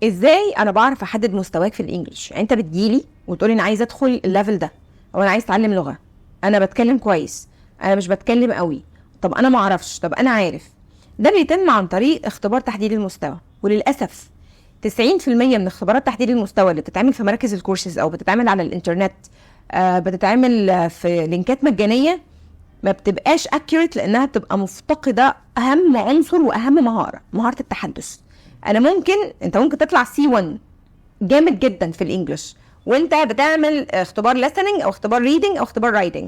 ازاي انا بعرف احدد مستواك في الانجليش؟ يعني انت بتجيلي وتقولي انا عايزه ادخل الليفل ده، او انا عايز اتعلم لغه، انا بتكلم كويس، انا مش بتكلم قوي، طب انا ما اعرفش، طب انا عارف. ده بيتم عن طريق اختبار تحديد المستوى. وللاسف 90% من اختبارات تحديد المستوى اللي بتتعمل في مراكز الكورسز او بتتعمل على الانترنت، بتتعمل في لينكات مجانيه، ما بتبقاش accurate، لانها بتبقى مفتقده اهم عنصر واهم مهاره التحدث. انت ممكن تطلع C1 جامد جدا في الانجليش وانت بتعمل اختبار listening او اختبار reading او اختبار writing.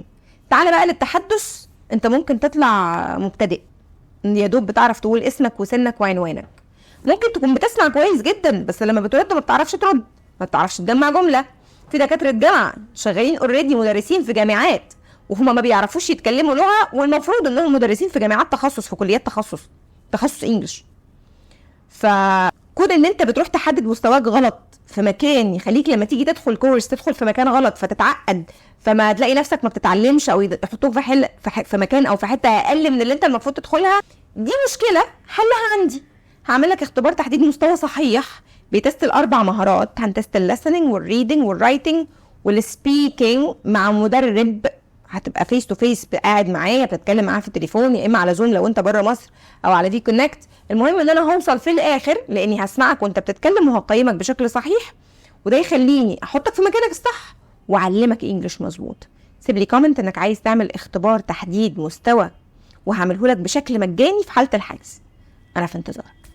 تعال بقى للتحدث، انت ممكن تطلع مبتدئ، يا دوب بتعرف تقول اسمك وسنك وعنوانك. ممكن تكون بتسمع كويس جدا، بس لما بترد ما بتعرفش ترد، ما بتعرفش تجمع جمله. في دكاتره جامعه شغالين اوريدي مدرسين في جامعات وهما ما بيعرفوش يتكلموا لغه، والمفروض انهم مدرسين في جامعات تخصص، في كليات تخصص انجليش. فكون ان انت بتروح تحدد مستواك غلط في مكان يخليك لما تيجي تدخل كورس تدخل في مكان غلط فتتعقد، فما تلاقي نفسك ما بتتعلمش، او يحطوك في مكان او في حته اقل من اللي انت المفروض تدخلها. دي مشكله حلها عندي. هعمل لك اختبار تحديد مستوى صحيح بيتست الاربع مهارات، هنتست الليسننج والريدنج والرايتنج والسبيكينج مع مدرب، هتبقى فيس تو فيس قاعد معايا بتتكلم معاه في التليفون، يا اما على زوم لو انت بره مصر، او على في كونكت. المهم ان انا هوصل في الاخر لاني هسمعك وانت بتتكلم وهقيمك بشكل صحيح، وده يخليني احطك في مكانك الصح واعلمك انجليش مظبوط. سيب لي كومنت انك عايز تعمل اختبار تحديد مستوى، وهعمله لك بشكل مجاني في حاله الحجز. انا في انتظارك.